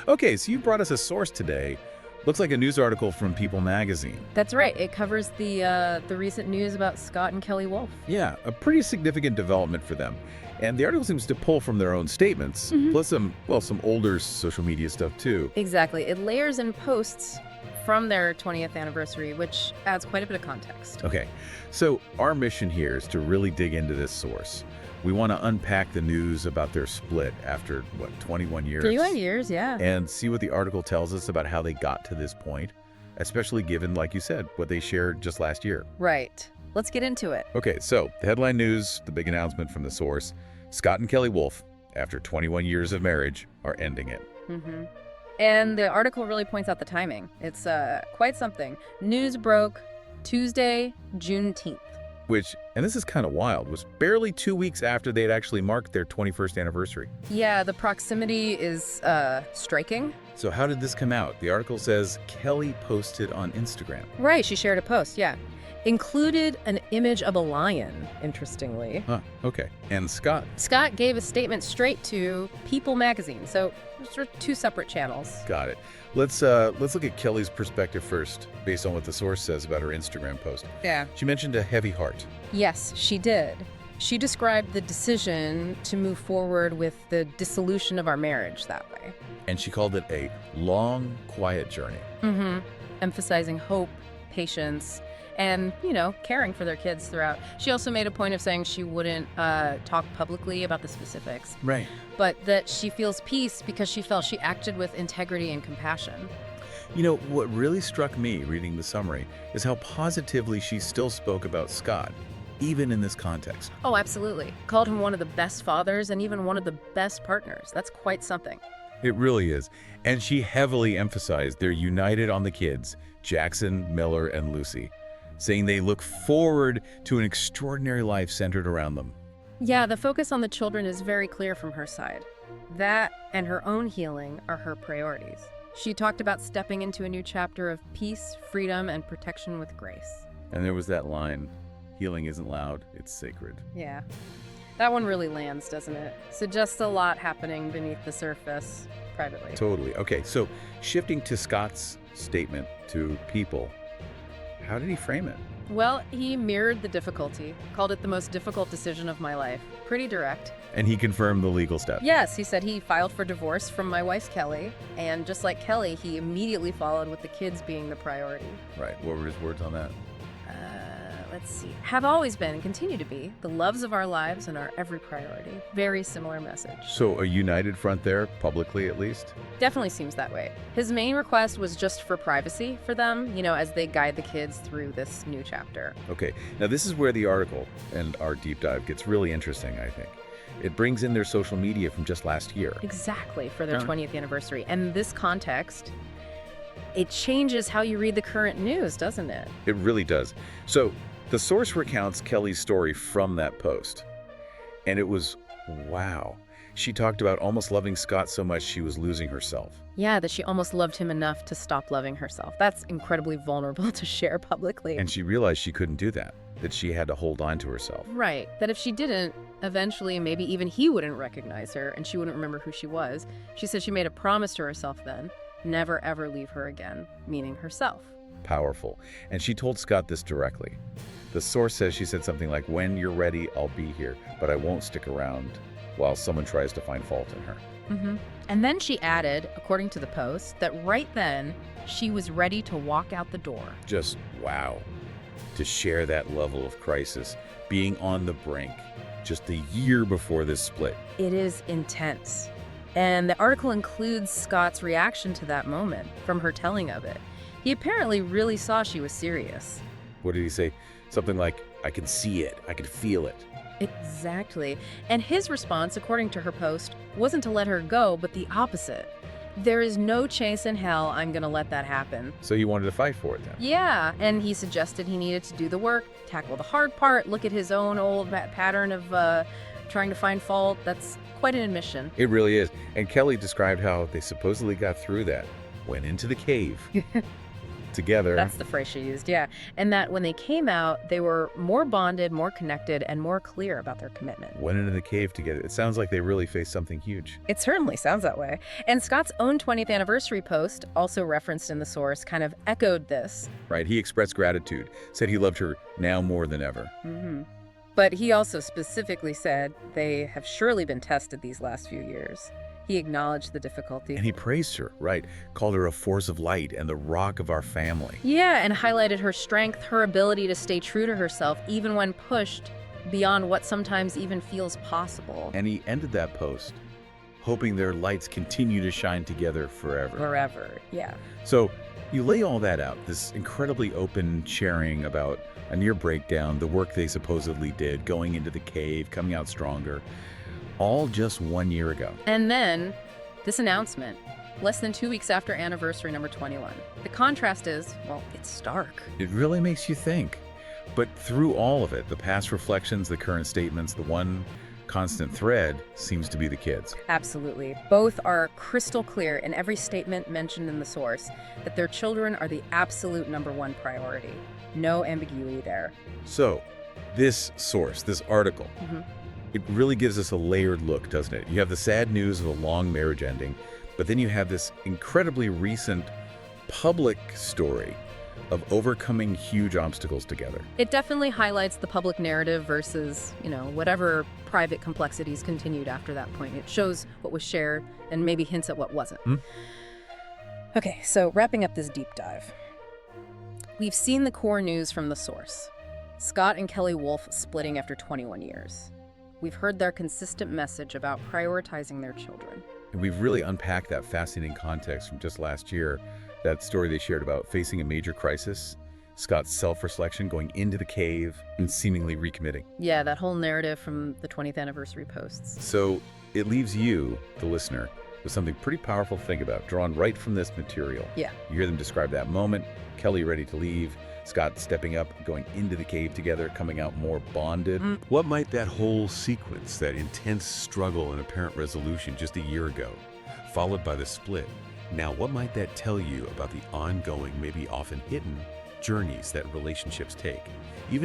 Okay, so you brought us a source today. Looks like a news article from People magazine. That's right. It covers the recent news about Scott and Kelley Wolf. Yeah, a pretty significant development for them. And the article seems to pull from their own statements, plus some older social media stuff too. Exactly. It layers in posts from their 20th anniversary, which adds quite a bit of context. Okay, so our mission here is to really dig into this source. We want to unpack the news about their split after, 21 years? 21 years, yeah. And see what the article tells us about how they got to this point, especially given, like you said, what they shared just last year. Right. Let's get into it. Okay, so the headline news, the big announcement from the source, Scott and Kelley Wolf, after 21 years of marriage, are ending it. And the article really points out the timing. It's quite something. News broke Tuesday, Juneteenth. Which, and this is kind of wild, was barely 2 weeks after they had actually marked their 21st anniversary. Yeah, the proximity is striking. So how did this come out? The article says Kelley posted on Instagram. Right, she shared a post, yeah. Included an image of a lion, interestingly. Huh, okay. And Scott? Scott gave a statement straight to People magazine, so sort of two separate channels. Got it. Let's look at Kelley's perspective first, based on what the source says about her Instagram post. Yeah. She mentioned a heavy heart. Yes, she did. She described the decision to move forward with the dissolution of our marriage that way. And she called it a long, quiet journey. Emphasizing hope, patience, and, caring for their kids throughout. She also made a point of saying she wouldn't talk publicly about the specifics. Right. But that she feels peace because she felt she acted with integrity and compassion. What really struck me reading the summary is how positively she still spoke about Scott, even in this context. Oh, absolutely. Called him one of the best fathers and even one of the best partners. That's quite something. It really is. And she heavily emphasized they're united on the kids, Jackson, Miller, and Lucy, saying they look forward to an extraordinary life centered around them. Yeah, the focus on the children is very clear from her side. That and her own healing are her priorities. She talked about stepping into a new chapter of peace, freedom, and protection with grace. And there was that line, healing isn't loud, it's sacred. Yeah. That one really lands, doesn't it? Suggests a lot happening beneath the surface privately. Totally. Okay, so shifting to Scott's statement to People, how did he frame it? Well, he mirrored the difficulty, called it the most difficult decision of my life. Pretty direct. And he confirmed the legal steps. Yes, he said he filed for divorce from my wife, Kelley. And just like Kelley, he immediately followed with the kids being the priority. Right. What were his words on that? Let's see. Have always been and continue to be the loves of our lives and our every priority. Very similar message. So a united front there, publicly at least? Definitely seems that way. His main request was just for privacy for them, as they guide the kids through this new chapter. Okay. Now this is where the article and our deep dive gets really interesting, I think. It brings in their social media from just last year. Exactly, for their 20th anniversary. And this context, it changes how you read the current news, doesn't it? It really does. So the source recounts Kelley's story from that post. And it was, wow. She talked about almost loving Scott so much she was losing herself. Yeah, that she almost loved him enough to stop loving herself. That's incredibly vulnerable to share publicly. And she realized she couldn't do that she had to hold on to herself. Right. That if she didn't, eventually maybe even he wouldn't recognize her and she wouldn't remember who she was. She said she made a promise to herself then, never ever leave her again, meaning herself. Powerful. And she told Scott this directly. The source says she said something like, when you're ready, I'll be here, but I won't stick around while someone tries to find fault in her. And then she added, according to the post, that right then she was ready to walk out the door. Just wow. To share that level of crisis, being on the brink, just a year before this split. It is intense. And the article includes Scott's reaction to that moment from her telling of it. He apparently really saw she was serious. What did he say? Something like, I can see it, I can feel it. Exactly. And his response, according to her post, wasn't to let her go, but the opposite. There is no chance in hell I'm going to let that happen. So he wanted to fight for it then? Yeah, and he suggested he needed to do the work, tackle the hard part, look at his own old pattern of trying to find fault. That's quite an admission. It really is. And Kelley described how they supposedly got through that, went into the cave. together. That's the phrase she used, yeah. And that when they came out, they were more bonded, more connected, and more clear about their commitment. Went into the cave together. It sounds like they really faced something huge. It certainly sounds that way. And Scott's own 20th anniversary post, also referenced in the source, kind of echoed this. Right? He expressed gratitude, said he loved her now more than ever. But he also specifically said they have surely been tested these last few years. He acknowledged the difficulty. And he praised her, right? Called her a force of light and the rock of our family. Yeah, and highlighted her strength, her ability to stay true to herself, even when pushed beyond what sometimes even feels possible. And he ended that post, hoping their lights continue to shine together forever. Forever, yeah. So you lay all that out, this incredibly open sharing about a near breakdown, the work they supposedly did, going into the cave, coming out stronger, all just 1 year ago. And then this announcement, less than 2 weeks after anniversary number 21. The contrast is, well, it's stark. It really makes you think. But through all of it, the past reflections, the current statements, the one constant thread seems to be the kids. Absolutely. Both are crystal clear in every statement mentioned in the source that their children are the absolute #1 priority. No ambiguity there. So this source, this article, it really gives us a layered look, doesn't it? You have the sad news of a long marriage ending, but then you have this incredibly recent public story of overcoming huge obstacles together. It definitely highlights the public narrative versus, whatever private complexities continued after that point. It shows what was shared and maybe hints at what wasn't. Okay, so wrapping up this deep dive. We've seen the core news from the source. Scott and Kelley Wolfe splitting after 21 years. We've heard their consistent message about prioritizing their children. And we've really unpacked that fascinating context from just last year, that story they shared about facing a major crisis, Scott's self-reflection, going into the cave, and seemingly recommitting. Yeah, that whole narrative from the 20th anniversary posts. So it leaves you, the listener, with something pretty powerful to think about, drawn right from this material. Yeah. You hear them describe that moment, Kelley ready to leave, Scott stepping up, going into the cave together, coming out more bonded. What might that whole sequence, that intense struggle and apparent resolution just a year ago, followed by the split, now what might that tell you about the ongoing, maybe often hidden, journeys that relationships take? Even